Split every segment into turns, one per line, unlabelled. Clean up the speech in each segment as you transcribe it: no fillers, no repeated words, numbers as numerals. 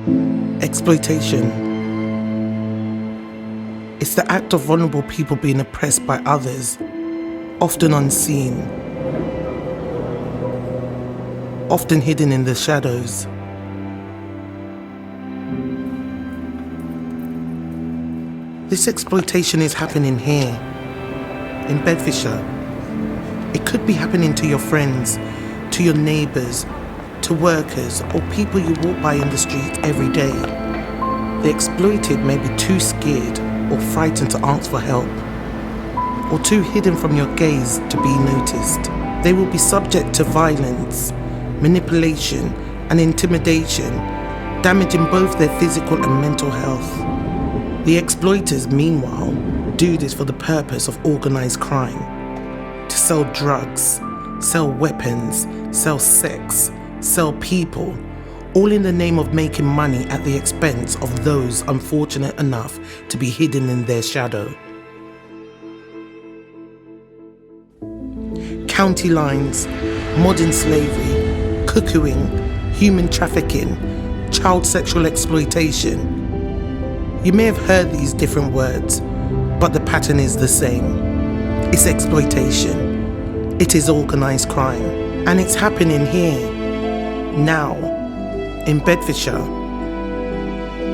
Exploitation. It's the act of vulnerable people being oppressed by others, often unseen, often hidden in the shadows. This exploitation is happening here, in Bedfordshire. It could be happening to your friends, to your neighbours, to workers or people you walk by in the street every day. The exploited may be too scared or frightened to ask for help, or too hidden from your gaze to be noticed. They will be subject to violence, manipulation and intimidation, damaging both their physical and mental health. The exploiters, meanwhile, do this for the purpose of organised crime, to sell drugs, sell weapons, sell sex, sell people, all in the name of making money at the expense of those unfortunate enough to be hidden in their shadow. County lines, modern slavery, cuckooing, human trafficking, child sexual exploitation. You may have heard these different words, but the pattern is the same. It's exploitation. It is organised crime. And it's happening here, now, in Bedfordshire.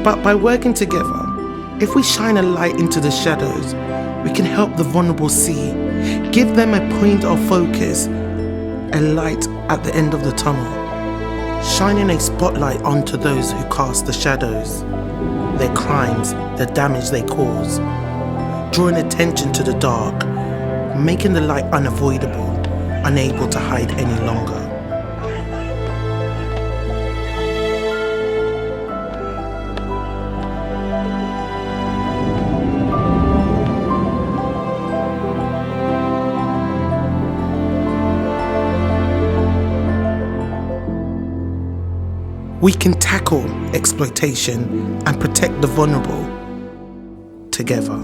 But by working together, if we shine a light into the shadows, we can help the vulnerable see, give them a point of focus, a light at the end of the tunnel, shining a spotlight onto those who cast the shadows, their crimes, the damage they cause, drawing attention to the dark, making the light unavoidable, unable to hide any longer. We can tackle exploitation and protect the vulnerable together.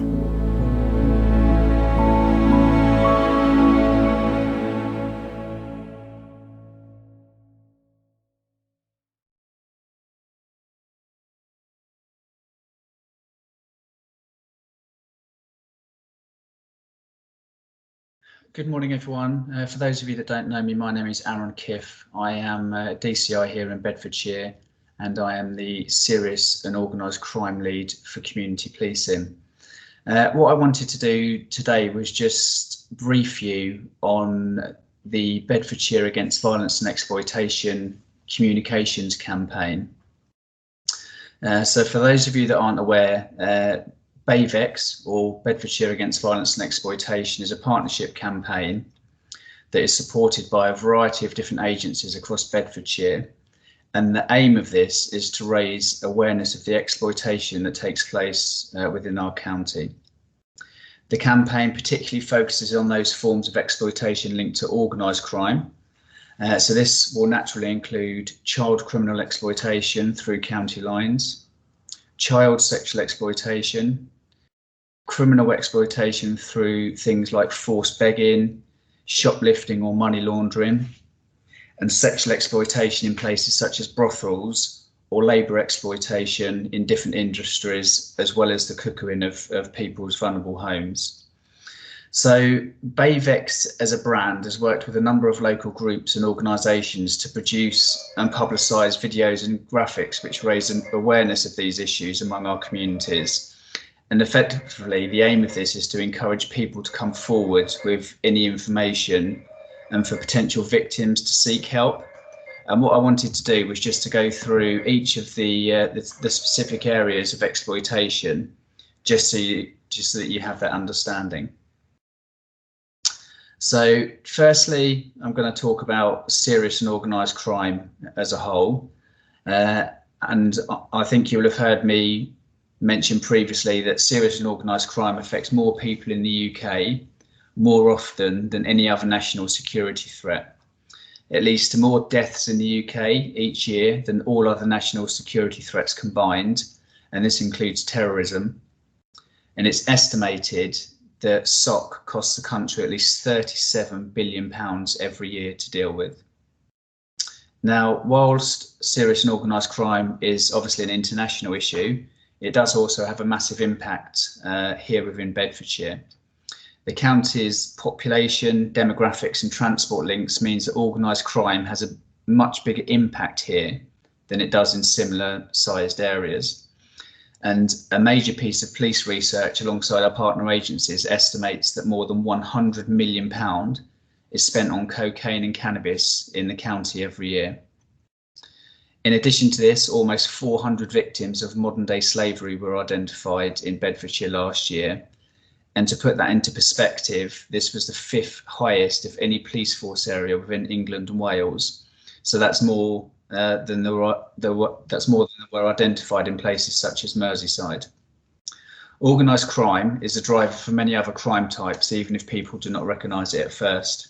Good morning, everyone. For those of you that don't know me, my name is Aaron Kiff. I am DCI here in Bedfordshire, and I am the Serious and Organised Crime Lead for Community Policing. What I wanted to do today was just brief you on the Bedfordshire Against Violence and Exploitation communications campaign. So for those of you that aren't aware, BAVEX, or Bedfordshire Against Violence and Exploitation, is a partnership campaign that is supported by a variety of different agencies across Bedfordshire. And the aim of this is to raise awareness of the exploitation that takes place within our county. The campaign particularly focuses on those forms of exploitation linked to organised crime. So this will naturally include child criminal exploitation through county lines, child sexual exploitation, criminal exploitation through things like forced begging, shoplifting or money laundering, and sexual exploitation in places such as brothels or labour exploitation in different industries, as well as the cuckooing of people's vulnerable homes. So BAVEX as a brand has worked with a number of local groups and organisations to produce and publicise videos and graphics which raise an awareness of these issues among our communities. And effectively, the aim of this is to encourage people to come forward with any information and for potential victims to seek help. And what I wanted to do was just to go through each of the specific areas of exploitation, just so that you have that understanding. So firstly, I'm going to talk about serious and organised crime as a whole. And I think you'll have heard me mention previously that serious and organised crime affects more people in the UK more often than any other national security threat. It leads to more deaths in the UK each year than all other national security threats combined, and this includes terrorism. And it's estimated that SOC costs the country at least £37 billion every year to deal with. Now, whilst serious and organised crime is obviously an international issue, it does also have a massive impact here within Bedfordshire. The county's population, demographics and transport links means that organised crime has a much bigger impact here than it does in similar sized areas. And a major piece of police research alongside our partner agencies estimates that more than £100 million is spent on cocaine and cannabis in the county every year. In addition to this, almost 400 victims of modern day slavery were identified in Bedfordshire last year. And to put that into perspective, this was the 5th highest of any police force area within England and Wales. So that's more than were identified in places such as Merseyside. Organised crime is a driver for many other crime types, even if people do not recognise it at first.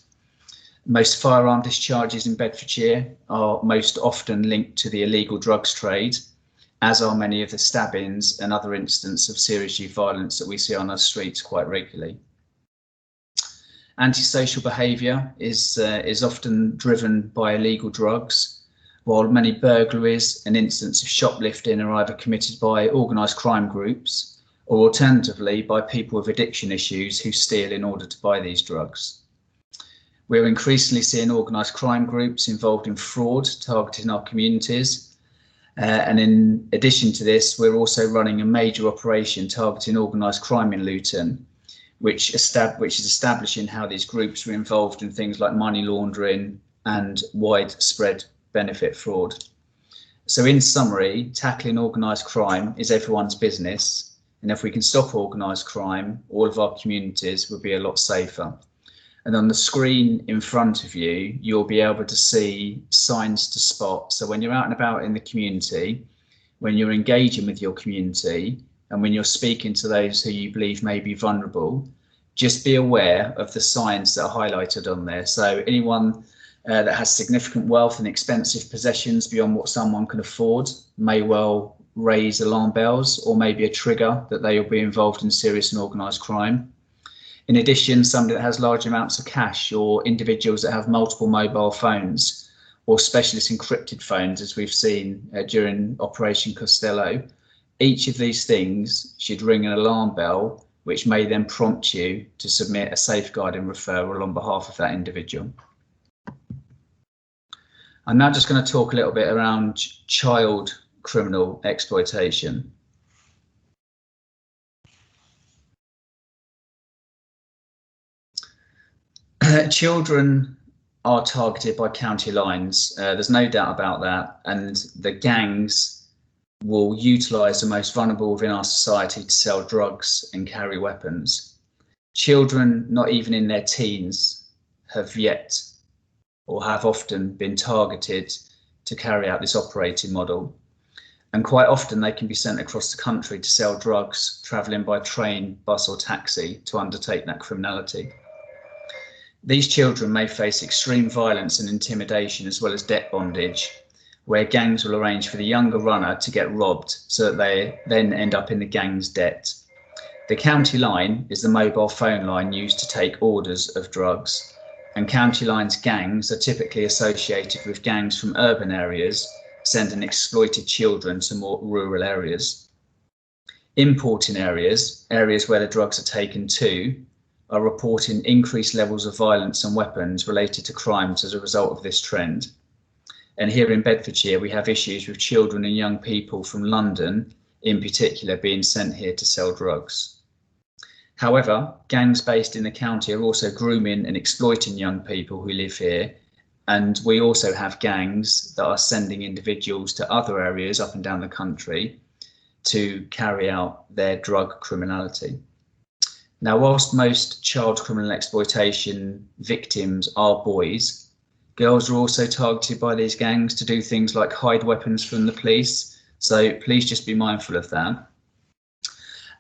Most firearm discharges in Bedfordshire are most often linked to the illegal drugs trade, as are many of the stabbings and other incidents of serious youth violence that we see on our streets quite regularly. Antisocial behaviour is often driven by illegal drugs, while many burglaries and incidents of shoplifting are either committed by organised crime groups or alternatively by people with addiction issues who steal in order to buy these drugs. We're increasingly seeing organised crime groups involved in fraud targeting our communities. And in addition to this, we're also running a major operation targeting organised crime in Luton, which is establishing how these groups are involved in things like money laundering and widespread benefit fraud. So in summary, tackling organised crime is everyone's business. And if we can stop organised crime, all of our communities will be a lot safer. And on the screen in front of you, you'll be able to see signs to spot. So when you're out and about in the community, when you're engaging with your community, and when you're speaking to those who you believe may be vulnerable, just be aware of the signs that are highlighted on there. So anyone that has significant wealth and expensive possessions beyond what someone can afford may well raise alarm bells or maybe a trigger that they will be involved in serious and organised crime. In addition, somebody that has large amounts of cash or individuals that have multiple mobile phones or specialist encrypted phones, as we've seen during Operation Costello, each of these things should ring an alarm bell, which may then prompt you to submit a safeguarding referral on behalf of that individual. I'm now just going to talk a little bit around child criminal exploitation. Children are targeted by county lines. There's no doubt about that. And the gangs will utilise the most vulnerable within our society to sell drugs and carry weapons. Children, not even in their teens, have yet or have often been targeted to carry out this operating model. And quite often they can be sent across the country to sell drugs, travelling by train, bus or taxi to undertake that criminality. These children may face extreme violence and intimidation as well as debt bondage, where gangs will arrange for the younger runner to get robbed so that they then end up in the gang's debt. The county line is the mobile phone line used to take orders of drugs, and county lines gangs are typically associated with gangs from urban areas sending exploited children to more rural areas. Importing areas where the drugs are taken to, are reporting increased levels of violence and weapons related to crimes as a result of this trend. And here in Bedfordshire, we have issues with children and young people from London, in particular, being sent here to sell drugs. However, gangs based in the county are also grooming and exploiting young people who live here. And we also have gangs that are sending individuals to other areas up and down the country to carry out their drug criminality. Now, whilst most child criminal exploitation victims are boys, girls are also targeted by these gangs to do things like hide weapons from the police. So please just be mindful of that.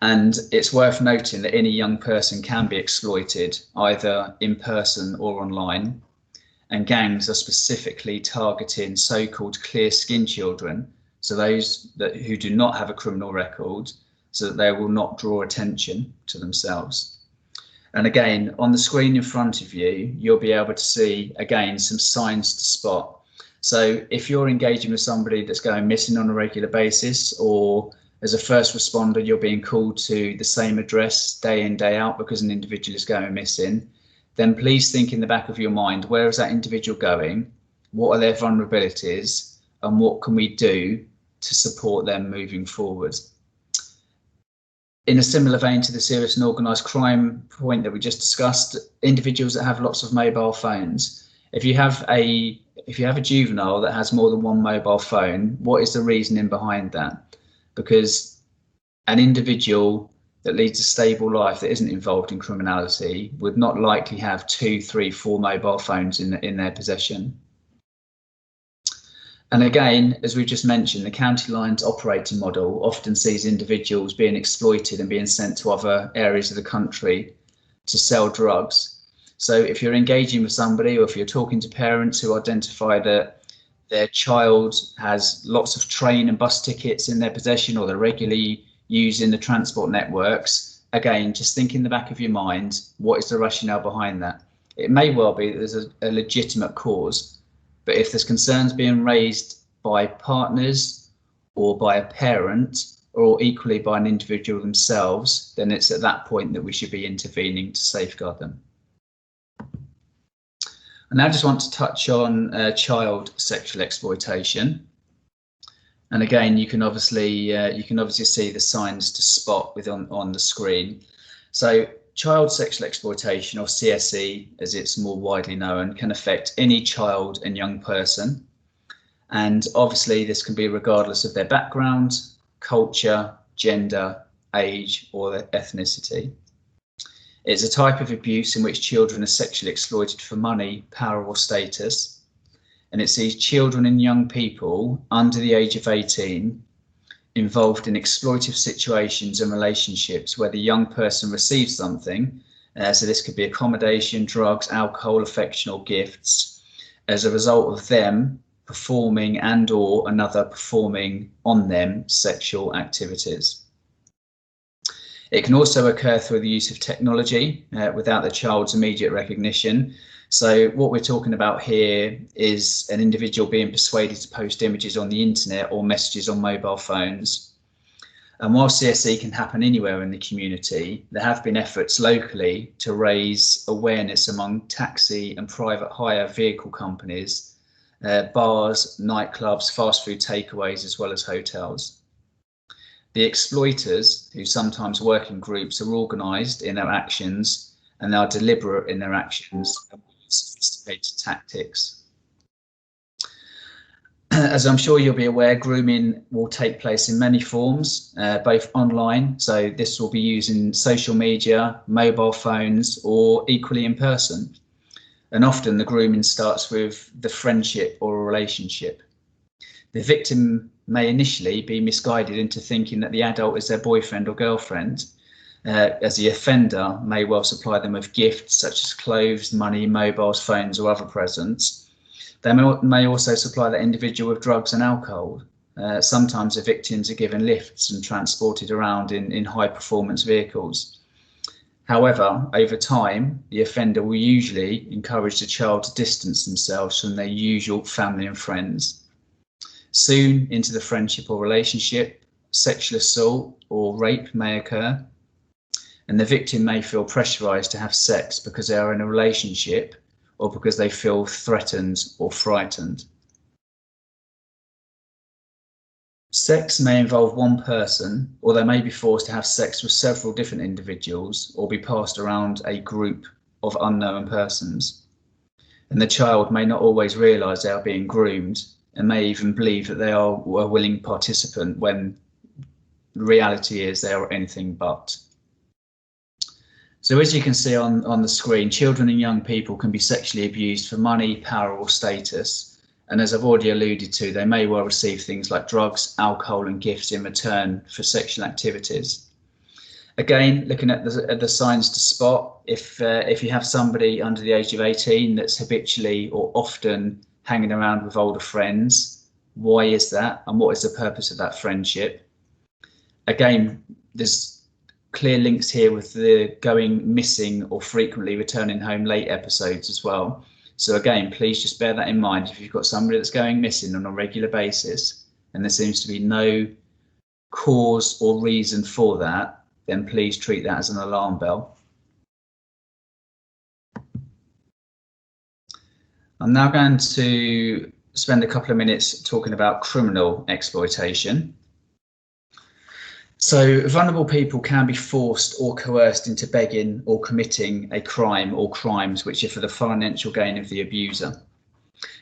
And it's worth noting that any young person can be exploited either in person or online. And gangs are specifically targeting so-called clear-skinned children, so those who do not have a criminal record, so that they will not draw attention to themselves. And again, on the screen in front of you, you'll be able to see, again, some signs to spot. So if you're engaging with somebody that's going missing on a regular basis, or as a first responder, you're being called to the same address day in, day out because an individual is going missing, then please think in the back of your mind, where is that individual going? What are their vulnerabilities? And what can we do to support them moving forward? In a similar vein to the serious and organised crime point that we just discussed, individuals that have lots of mobile phones. If you have a juvenile that has more than one mobile phone, what is the reasoning behind that? Because an individual that leads a stable life that isn't involved in criminality would not likely have 2, 3, 4 mobile phones in their possession. And again, as we've just mentioned, the county lines operating model often sees individuals being exploited and being sent to other areas of the country to sell drugs. So if you're engaging with somebody, or if you're talking to parents who identify that their child has lots of train and bus tickets in their possession, or they're regularly using the transport networks, again, just think in the back of your mind, what is the rationale behind that? It may well be that there's a legitimate cause, but if there's concerns being raised by partners or by a parent, or equally by an individual themselves, then it's at that point that we should be intervening to safeguard them. I now just want to touch on child sexual exploitation. And again, you can obviously see the signs to spot on the screen. So child sexual exploitation, or CSE as it's more widely known, can affect any child and young person. And obviously this can be regardless of their background, culture, gender, age, or their ethnicity. It's a type of abuse in which children are sexually exploited for money, power, or status. And it sees children and young people under the age of 18 involved in exploitive situations and relationships where the young person receives something. So this could be accommodation, drugs, alcohol, affection, or gifts, as a result of them performing and or another performing on them sexual activities. It can also occur through the use of technology without the child's immediate recognition. So what we're talking about here is an individual being persuaded to post images on the internet or messages on mobile phones. And while CSE can happen anywhere in the community, there have been efforts locally to raise awareness among taxi and private hire vehicle companies, bars, nightclubs, fast food takeaways, as well as hotels. The exploiters, who sometimes work in groups, are organised in their actions, and they are deliberate in their actions and sophisticated tactics. As I'm sure you'll be aware, grooming will take place in many forms, both online, so this will be using social media, mobile phones, or equally in person. And often the grooming starts with the friendship or a relationship. The victim may initially be misguided into thinking that the adult is their boyfriend or girlfriend, as the offender may well supply them with gifts such as clothes, money, mobiles, phones, or other presents. They may also supply the individual with drugs and alcohol. Sometimes the victims are given lifts and transported around in high performance vehicles. However, over time, the offender will usually encourage the child to distance themselves from their usual family and friends. Soon into the friendship or relationship, sexual assault or rape may occur, and the victim may feel pressurized to have sex because they are in a relationship or because they feel threatened or frightened. Sex may involve one person, or they may be forced to have sex with several different individuals, or be passed around a group of unknown persons. And the child may not always realise they are being groomed, and may even believe that they are a willing participant, when the reality is they are anything but. So as you can see on the screen, children and young people can be sexually abused for money, power, or status. And as I've already alluded to, they may well receive things like drugs, alcohol, and gifts in return for sexual activities. Again, looking at the signs to spot, if you have somebody under the age of 18 that's habitually or often hanging around with older friends, why is that, and what is the purpose of that friendship? Again, there's clear links here with the going missing or frequently returning home late episodes as well. So again, please just bear that in mind. If you've got somebody that's going missing on a regular basis and there seems to be no cause or reason for that, then please treat that as an alarm bell. I'm now going to spend a couple of minutes talking about criminal exploitation. So vulnerable people can be forced or coerced into begging or committing a crime or crimes which are for the financial gain of the abuser.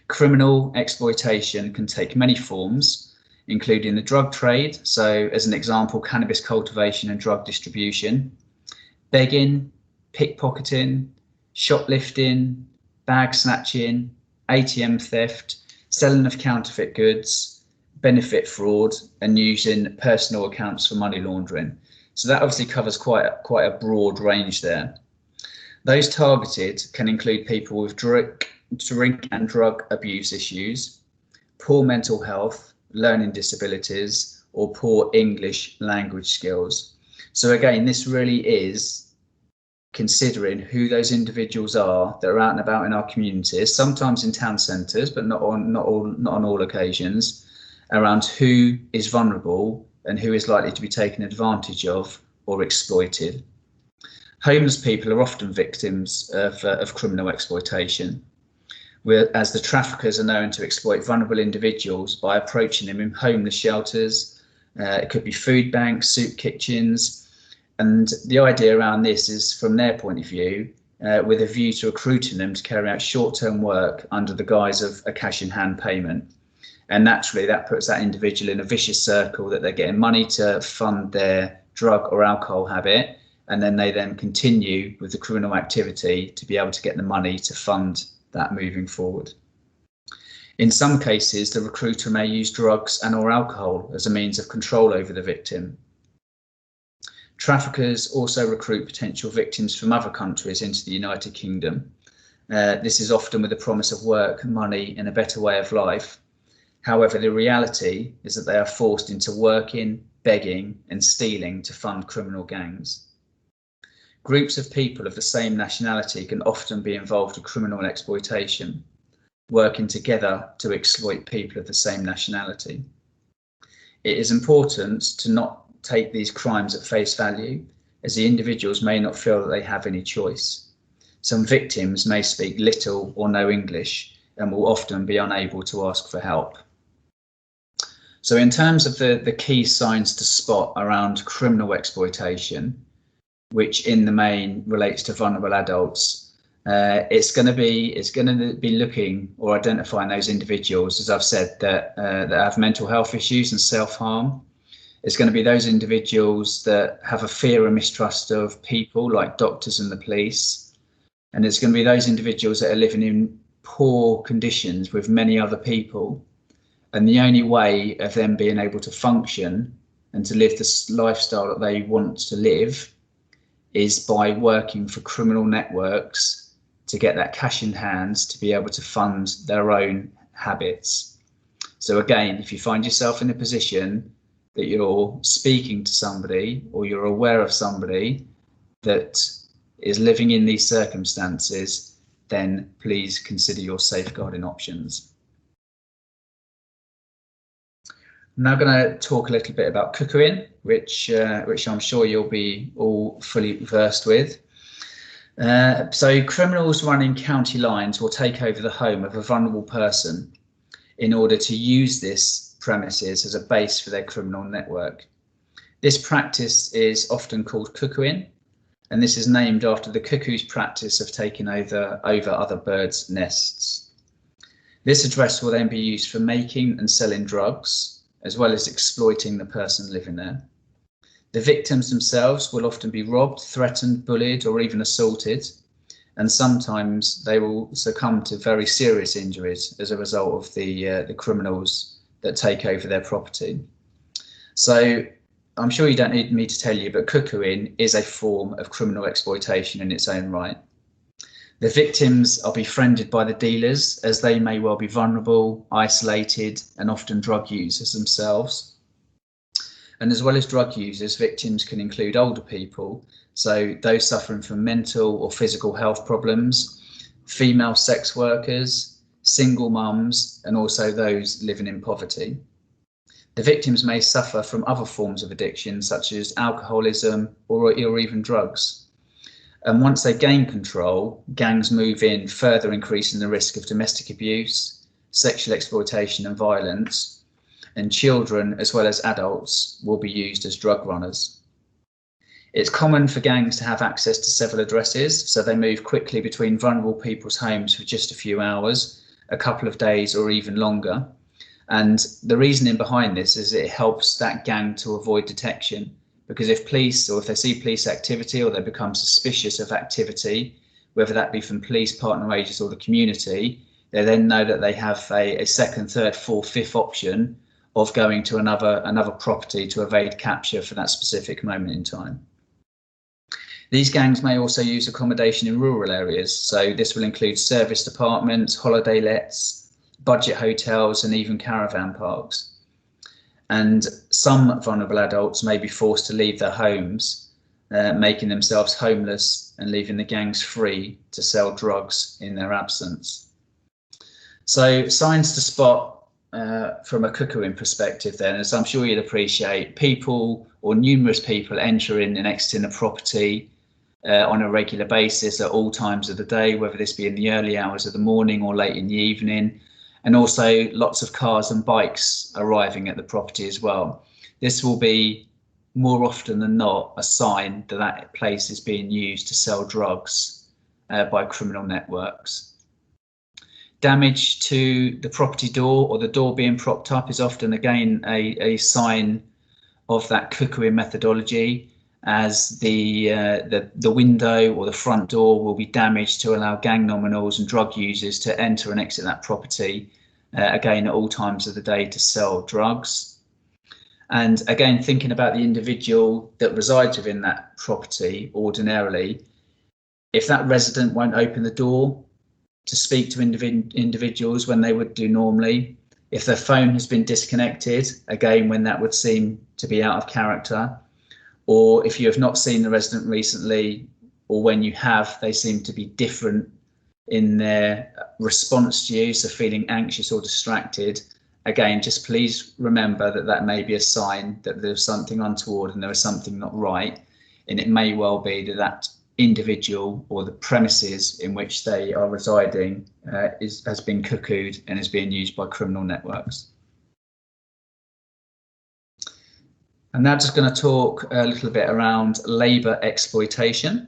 Criminal exploitation can take many forms, including the drug trade. So as an example, cannabis cultivation and drug distribution, begging, pickpocketing, shoplifting, bag snatching, ATM theft, selling of counterfeit goods, benefit fraud, and using personal accounts for money laundering. So that obviously covers quite a broad range there. Those targeted can include people with drink and drug abuse issues, poor mental health, learning disabilities, or poor English language skills. So again, this really is considering who those individuals are that are out and about in our communities, sometimes in town centres, but not on all occasions, around who is vulnerable and who is likely to be taken advantage of or exploited. Homeless people are often victims of criminal exploitation, whereas the traffickers are known to exploit vulnerable individuals by approaching them in homeless shelters. It could be food banks, soup kitchens, and the idea around this is, from their point of view, with a view to recruiting them to carry out short-term work under the guise of a cash-in-hand payment. And naturally, that puts that individual in a vicious circle that they're getting money to fund their drug or alcohol habit, and then they continue with the criminal activity to be able to get the money to fund that moving forward. In some cases, the recruiter may use drugs and or alcohol as a means of control over the victim. Traffickers also recruit potential victims from other countries into the United Kingdom. This is often with the promise of work, money, and a better way of life. However, the reality is that they are forced into working, begging, and stealing to fund criminal gangs. Groups of people of the same nationality can often be involved in criminal exploitation, working together to exploit people of the same nationality. It is important to not take these crimes at face value, as the individuals may not feel that they have any choice. Some victims may speak little or no English and will often be unable to ask for help. So in terms of the key signs to spot around criminal exploitation, which in the main relates to vulnerable adults, it's going to be looking or identifying those individuals, as I've said, that have mental health issues and self-harm. It's going to be those individuals that have a fear and mistrust of people like doctors and the police. And it's going to be those individuals that are living in poor conditions with many other people. And the only way of them being able to function and to live the lifestyle that they want to live is by working for criminal networks to get that cash in hand to be able to fund their own habits. So again, if you find yourself in a position that you're speaking to somebody or you're aware of somebody that is living in these circumstances, then please consider your safeguarding options. I'm now going to talk a little bit about cuckooing, which I'm sure you'll be all fully versed with. So criminals running county lines will take over the home of a vulnerable person in order to use this premises as a base for their criminal network. This practice is often called cuckooing, and this is named after the cuckoo's practice of taking over other birds' nests. This address will then be used for making and selling drugs, as well as exploiting the person living there. The victims themselves will often be robbed, threatened, bullied, or even assaulted, and sometimes they will succumb to very serious injuries as a result of the criminals that take over their property. So I'm sure you don't need me to tell you, but cuckooing is a form of criminal exploitation in its own right. The victims are befriended by the dealers, as they may well be vulnerable, isolated, and often drug users themselves. And as well as drug users, victims can include older people, so those suffering from mental or physical health problems, female sex workers, single mums, and also those living in poverty. The victims may suffer from other forms of addiction, such as alcoholism or even drugs. And once they gain control, gangs move in, further increasing the risk of domestic abuse, sexual exploitation and violence, and children as well as adults will be used as drug runners. It's common for gangs to have access to several addresses, so they move quickly between vulnerable people's homes for just a few hours, a couple of days or even longer. And the reasoning behind this is it helps that gang to avoid detection, because if police, or if they see police activity or they become suspicious of activity, whether that be from police, partner agents or the community, they then know that they have a second, third, fourth, fifth option of going to another property to evade capture for that specific moment in time. These gangs may also use accommodation in rural areas, so this will include service departments, holiday lets, budget hotels and even caravan parks. And some vulnerable adults may be forced to leave their homes, making themselves homeless and leaving the gangs free to sell drugs in their absence. So signs to spot from a Cuckooing perspective then, as I'm sure you'd appreciate, people or numerous people entering and exiting a property on a regular basis at all times of the day, whether this be in the early hours of the morning or late in the evening, and also lots of cars and bikes arriving at the property as well. This will be more often than not a sign that that place is being used to sell drugs by criminal networks. Damage to the property door or the door being propped up is often again a sign of that Cuckooing methodology, as the window or the front door will be damaged to allow gang nominals and drug users to enter and exit that property, again at all times of the day to sell drugs. And again, thinking about the individual that resides within that property ordinarily, if that resident won't open the door to speak to individuals when they would do normally, if their phone has been disconnected, again when that would seem to be out of character, or if you have not seen the resident recently, or when you have, they seem to be different in their response to you, so feeling anxious or distracted, again, just please remember that that may be a sign that there's something untoward and there is something not right. And it may well be that that individual or the premises in which they are residing has been cuckooed and is being used by criminal networks. I'm now just going to talk a little bit around labour exploitation.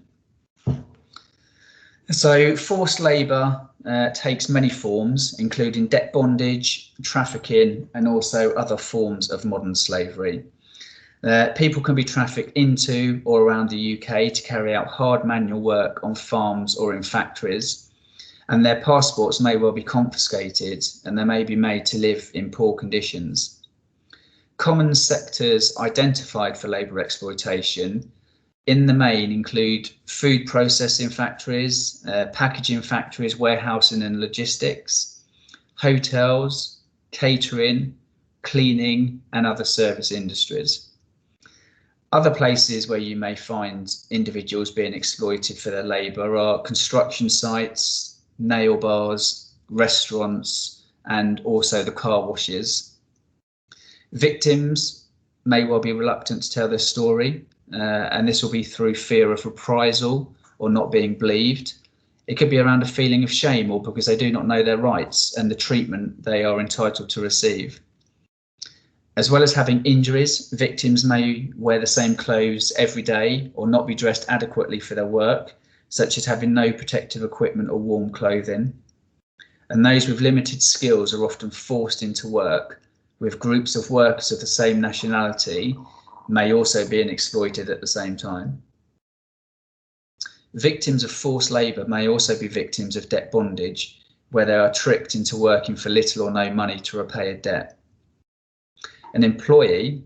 So forced labour takes many forms, including debt bondage, trafficking, and also other forms of modern slavery. People can be trafficked into or around the UK to carry out hard manual work on farms or in factories, and their passports may well be confiscated and they may be made to live in poor conditions. Common sectors identified for labour exploitation in the main include food processing factories, packaging factories, warehousing and logistics, hotels, catering, cleaning and other service industries. Other places where you may find individuals being exploited for their labour are construction sites, nail bars, restaurants and also the car washes. Victims may well be reluctant to tell their story, and this will be through fear of reprisal or not being believed. It could be around a feeling of shame or because they do not know their rights and the treatment they are entitled to receive. As well as having injuries, victims may wear the same clothes every day or not be dressed adequately for their work, such as having no protective equipment or warm clothing. And those with limited skills are often forced into work, with groups of workers of the same nationality may also be exploited at the same time. Victims of forced labour may also be victims of debt bondage, where they are tricked into working for little or no money to repay a debt. An employer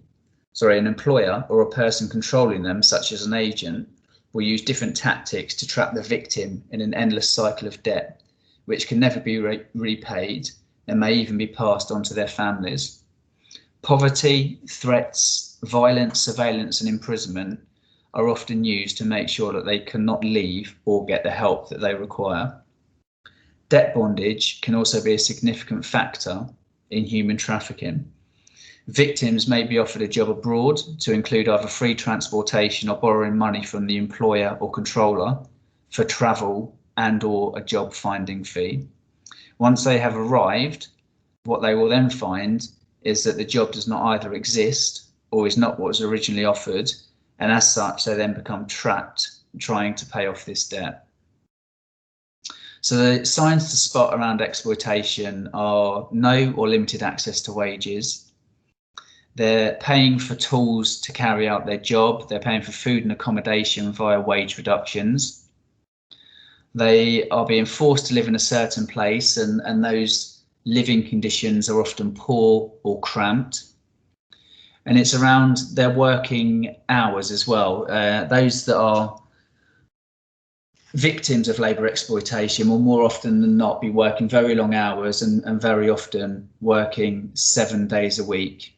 or a person controlling them, such as an agent, will use different tactics to trap the victim in an endless cycle of debt, which can never be repaid and may even be passed on to their families. Poverty, threats, violence, surveillance and imprisonment are often used to make sure that they cannot leave or get the help that they require. Debt bondage can also be a significant factor in human trafficking. Victims may be offered a job abroad to include either free transportation or borrowing money from the employer or controller for travel and/or a job finding fee. Once they have arrived, what they will then find is that the job does not either exist or is not what was originally offered, and as such they then become trapped trying to pay off this debt. So the signs to spot around exploitation are no or limited access to wages. They're paying for tools to carry out their job. They're paying for food and accommodation via wage reductions. They are being forced to live in a certain place, and those living conditions are often poor or cramped. And it's around their working hours as well. Those that are victims of labour exploitation will more often than not be working very long hours and very often working 7 days a week.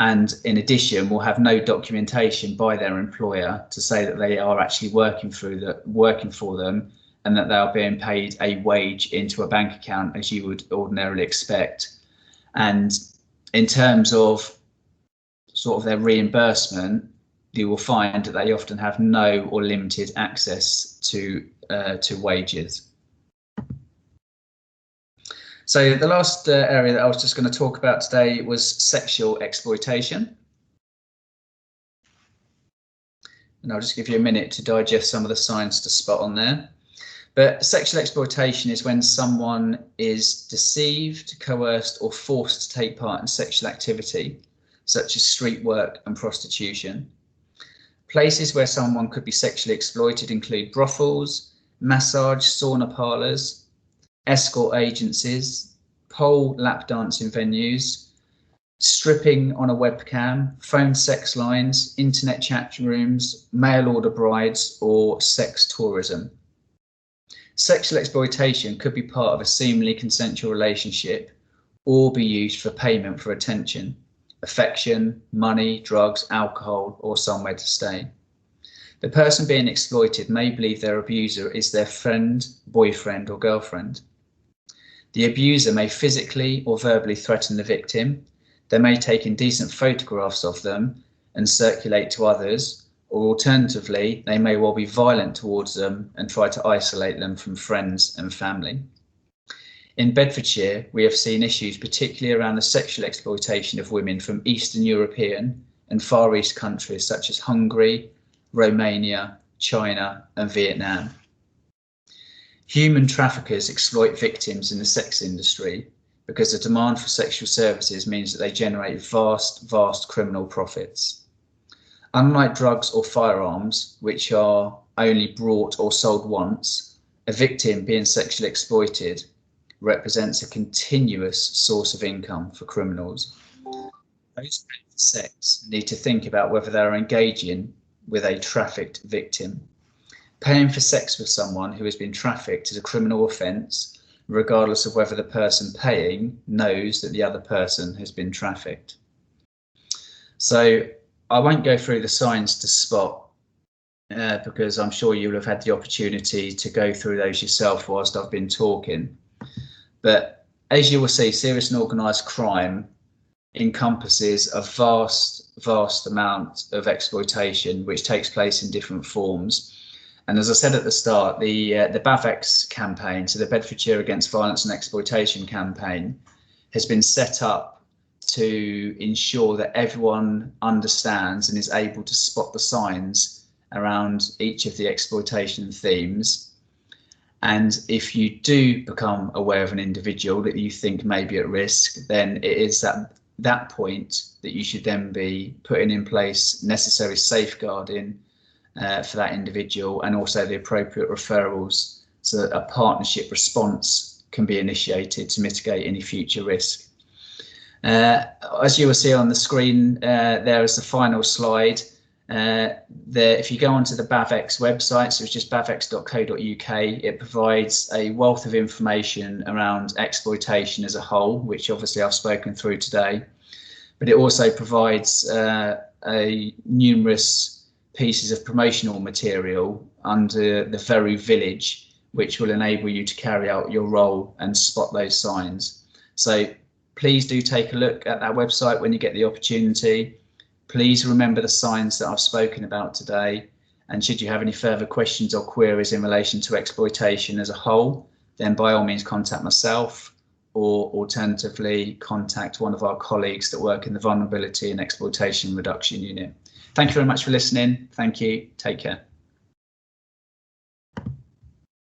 And in addition, will have no documentation by their employer to say that they are actually working for them and that they are being paid a wage into a bank account as you would ordinarily expect. And in terms of sort of their reimbursement, you will find that they often have no or limited access to wages. So the last area that I was just going to talk about today was sexual exploitation. And I'll just give you a minute to digest some of the signs to spot on there. But sexual exploitation is when someone is deceived, coerced, or forced to take part in sexual activity, such as street work and prostitution. Places where someone could be sexually exploited include brothels, massage, sauna parlours, escort agencies, pole lap dancing venues, stripping on a webcam, phone sex lines, internet chat rooms, mail order brides, or sex tourism. Sexual exploitation could be part of a seemingly consensual relationship or be used for payment for attention, affection, money, drugs, alcohol, or somewhere to stay. The person being exploited may believe their abuser is their friend, boyfriend, or girlfriend. The abuser may physically or verbally threaten the victim. They may take indecent photographs of them and circulate to others, or alternatively, they may well be violent towards them and try to isolate them from friends and family. In Bedfordshire, we have seen issues particularly around the sexual exploitation of women from Eastern European and Far East countries such as Hungary, Romania, China, and Vietnam. Human traffickers exploit victims in the sex industry because the demand for sexual services means that they generate vast criminal profits. Unlike drugs or firearms, which are only brought or sold once, a victim being sexually exploited represents a continuous source of income for criminals. Those paying for sex need to think about whether they are engaging with a trafficked victim. Paying for sex with someone who has been trafficked is a criminal offence, regardless of whether the person paying knows that the other person has been trafficked. So I won't go through the signs to spot because I'm sure you'll have had the opportunity to go through those yourself whilst I've been talking. But as you will see, serious and organised crime encompasses a vast amount of exploitation which takes place in different forms. And as I said at the start, the BAVEX campaign, so the Bedfordshire Against Violence and Exploitation campaign, has been set up to ensure that everyone understands and is able to spot the signs around each of the exploitation themes. And if you do become aware of an individual that you think may be at risk, then it is at that point that you should then be putting in place necessary safeguarding for that individual, and also the appropriate referrals so that a partnership response can be initiated to mitigate any future risk. As you will see on the screen, there is the final slide. If you go onto the BAVEX website, so it's just bavex.co.uk, it provides a wealth of information around exploitation as a whole, which obviously I've spoken through today, but it also provides numerous pieces of promotional material under the very village which will enable you to carry out your role and spot those signs. So please do take a look at that website when you get the opportunity. Please remember the signs that I've spoken about today. And should you have any further questions or queries in relation to exploitation as a whole, then by all means contact myself, or alternatively contact one of our colleagues that work in the Vulnerability and Exploitation Reduction Unit. Thank you very much for listening. Thank you. Take care.